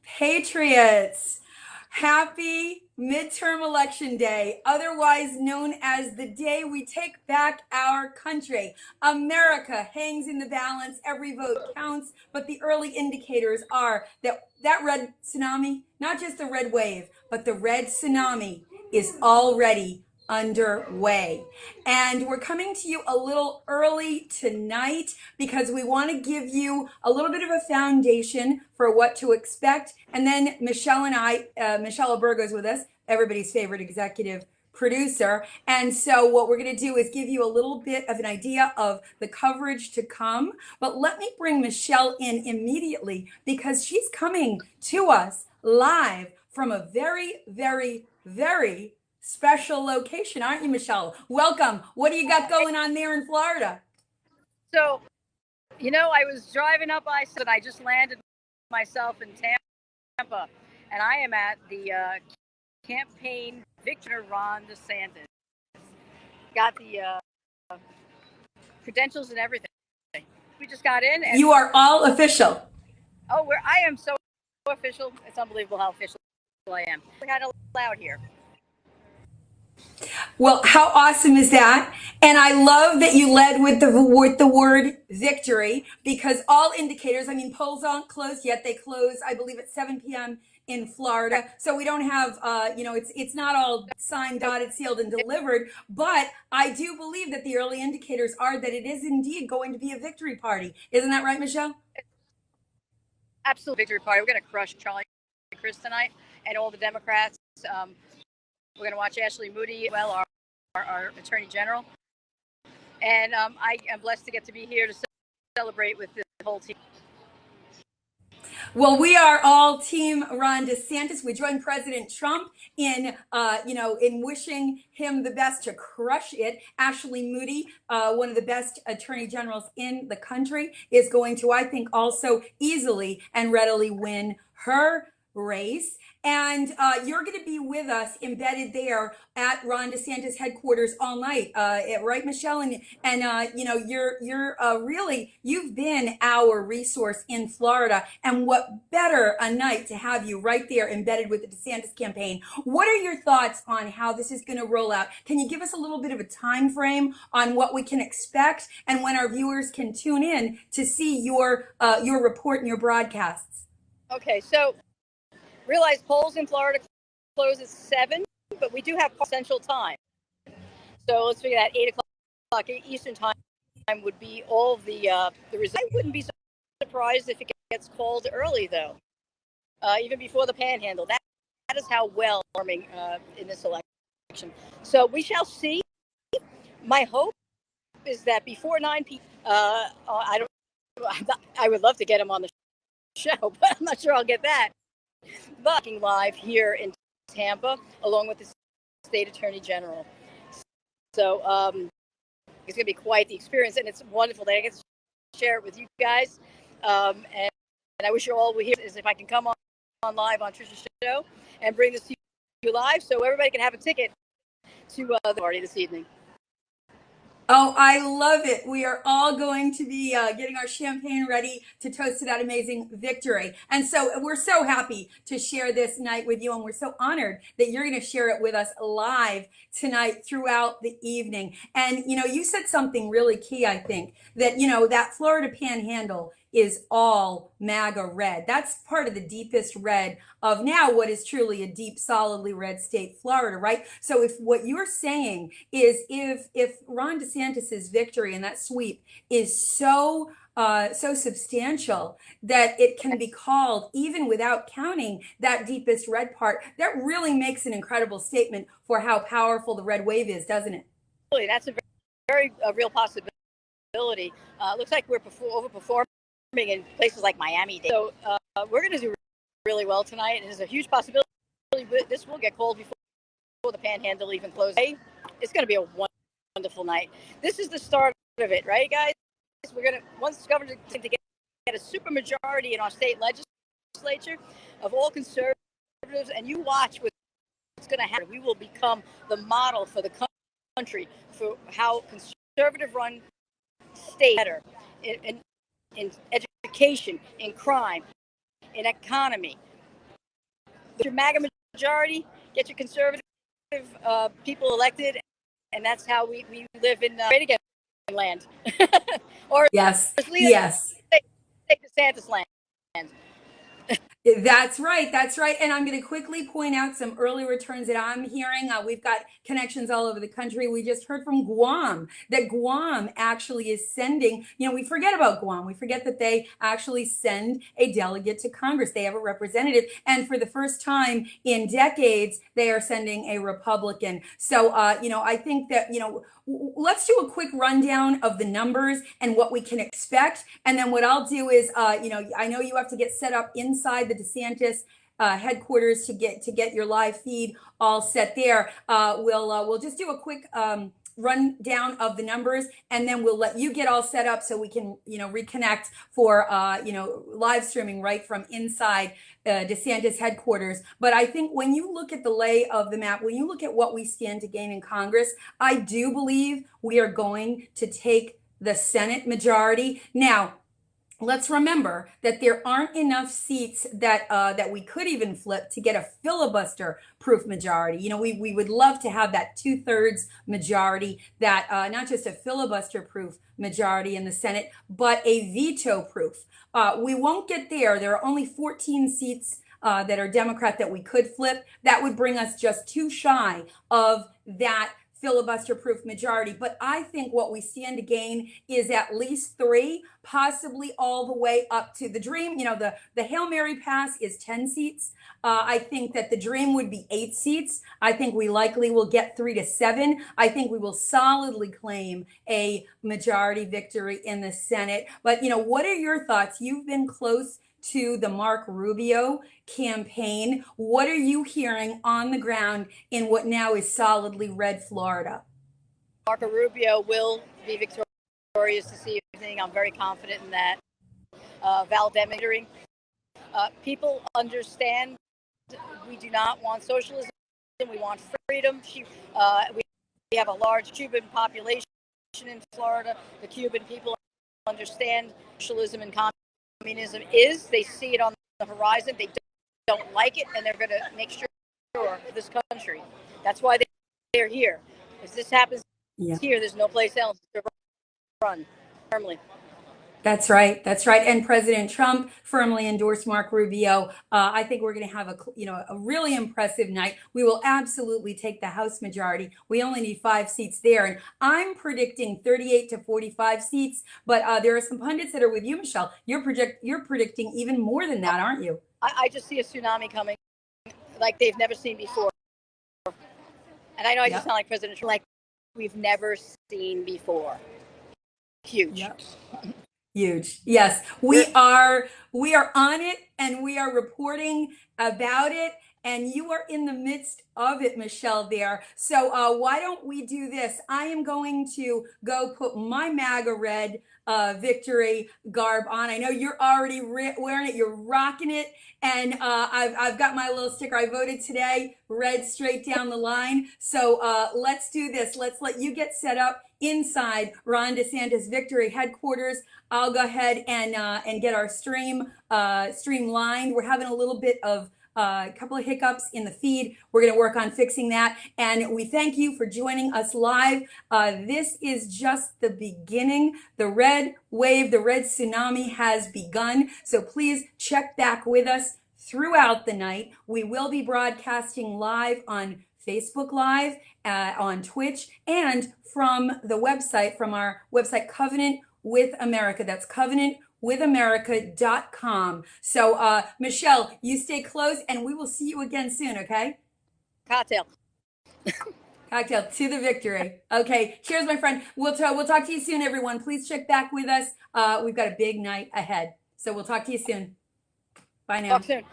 Patriots. Happy midterm election day, otherwise known as the day we take back our country. America hangs in the balance. Every vote counts, but the early indicators are that red tsunami, not just the red wave, but the red tsunami is already underway. And we're coming to you a little early tonight because we want to give you a little bit of a foundation for what to expect. And then Michelle and Michelle Albergo is with us, everybody's favorite executive producer. And so what we're going to do is give you a little bit of an idea of the coverage to come. But let me bring Michelle in immediately because she's coming to us live from a very, very, very special location, aren't you, Michelle? Welcome. What do you got going on there in Florida? So, I was driving up and I just landed myself in Tampa, and I am at the campaign Victory Ron DeSantis. Got the credentials and everything. We just got in. And you are all official. Oh, I am so official. It's unbelievable how official I am. We're kind of loud here. Well, how awesome is that? And I love that you led with the word victory, because all indicators, polls aren't closed yet. They close, I believe, at 7 p.m. in Florida. So we don't have, it's not all signed, dotted, sealed, and delivered. But I do believe that the early indicators are that it is indeed going to be a victory party. Isn't that right, Michelle? Absolute victory party. We're going to crush Charlie Crist tonight and all the Democrats. We're going to watch Ashley Moody, well, our Attorney General. And I am blessed to get to be here to celebrate with the whole team. Well, we are all Team Ron DeSantis. We join President Trump in wishing him the best to crush it. Ashley Moody, one of the best attorney generals in the country, is going to, I think, also easily and readily win her race. And you're going to be with us embedded there at Ron DeSantis headquarters all night, right, Michelle? You've been our resource in Florida, and what better a night to have you right there embedded with the DeSantis campaign. What are your thoughts on how this is going to roll out? Can you give us a little bit of a time frame on what we can expect and when our viewers can tune in to see your report and your broadcasts? Okay, so realize polls in Florida close at 7, but we do have Central Time. So let's figure that 8 o'clock Eastern Time would be all of the results. I wouldn't be surprised if it gets called early, though, even before the panhandle. That is how well forming in this election. So we shall see. My hope is that before 9 p.m. I would love to get him on the show, but I'm not sure I'll get that. But live here in Tampa, along with the state attorney general. So it's going to be quite the experience, and it's wonderful that I get to share it with you guys. And I wish you all were here. Is if I can come on live on Tricia's show and bring this to you live, so everybody can have a ticket to the party this evening. Oh, I love it. We are all going to be getting our champagne ready to toast to that amazing victory. And so we're so happy to share this night with you. And we're so honored that you're going to share it with us live tonight throughout the evening. And, you said something really key, I think, that, that Florida panhandle is all MAGA red. That's part of the deepest red of now what is truly a deep, solidly red state, Florida, right? So if what you're saying is if Ron DeSantis's victory in that sweep is so substantial that it can be called even without counting that deepest red part, that really makes an incredible statement for how powerful the red wave is, doesn't it? That's a very real possibility. Looks like we're overperforming in places like Miami. So we're going to do really well tonight, and there's a huge possibility this will get called before the panhandle even closes. It's going to be a wonderful night. This is the start of it, right, guys? We're going to, once the governor to get a super majority in our state legislature of all conservatives, and you watch what's going to happen. We will become the model for the country for how conservative-run state better in education, in crime, in economy, your MAGA majority, get your conservative people elected, and that's how we live in again land. Or Yes, leave yes. take DeSantis land. That's right. That's right. And I'm going to quickly point out some early returns that I'm hearing. We've got connections all over the country. We just heard from Guam that Guam actually is sending, we forget about Guam. We forget that they actually send a delegate to Congress. They have a representative. And for the first time in decades, they are sending a Republican. So, I think that, let's do a quick rundown of the numbers and what we can expect. And then what I'll do is, I know you have to get set up inside the DeSantis headquarters to get your live feed all set there. We'll just do a quick rundown of the numbers, and then we'll let you get all set up so we can reconnect for live streaming right from inside DeSantis headquarters. But I think when you look at the lay of the map, when you look at what we stand to gain in Congress, I do believe we are going to take the Senate majority. Now, let's remember that there aren't enough seats that we could even flip to get a filibuster-proof majority. We would love to have that 2/3 majority, that not just a filibuster-proof majority in the Senate, but a veto-proof. We won't get there. There are only 14 seats that are Democrat that we could flip. That would bring us just too shy of that filibuster-proof majority. But I think what we stand to gain is at least 3, possibly all the way up to the dream. The Hail Mary pass is 10 seats. I think that the dream would be 8 seats. I think we likely will get 3 to 7. I think we will solidly claim a majority victory in the Senate. But, what are your thoughts? You've been close to the Mark Rubio campaign. What are you hearing on the ground in what now is solidly red Florida? Marco Rubio will be victorious this evening. I'm very confident in that. Victory. People understand we do not want socialism. We want freedom. We have a large Cuban population in Florida. The Cuban people understand socialism and communism is. They see it on the horizon. They don't like it, and they're going to make sure for this country. That's why they're here. If this happens here, there's no place else to run firmly. That's right. That's right. And President Trump firmly endorsed Mark Rubio. I think we're going to have a really impressive night. We will absolutely take the House majority. We only need 5 seats there, and I'm predicting 38 to 45 seats. But there are some pundits that are with you, Michelle. You're predicting even more than that, aren't you? I just see a tsunami coming, like they've never seen before. And I know I just sound like President Trump, like we've never seen before. Huge. Yep. Huge. Yes, we are on it, and we are reporting about it, and you are in the midst of it, Michelle, there. So why don't we do this? I am going to go put my MAGA red victory garb on. I know you're already wearing it. You're rocking it. And I've got my little sticker. I voted today, red straight down the line. So let's do this. Let's let you get set up inside Ron DeSantis Victory headquarters. I'll go ahead and get our streamlined. We're having a little bit of a couple of hiccups in the feed. We're going to work on fixing that. And we thank you for joining us live. This is just the beginning. The red wave, the red tsunami has begun. So please check back with us throughout the night. We will be broadcasting live on Facebook Live, on Twitch, and from the website, from our website, Covenant with America. That's covenantwithamerica.com. So, Michelle, you stay close, and we will see you again soon, okay? Cocktail. Cocktail to the victory. Okay, cheers, my friend. We'll talk to you soon, everyone. Please check back with us. We've got a big night ahead. So we'll talk to you soon. Bye now. Talk soon.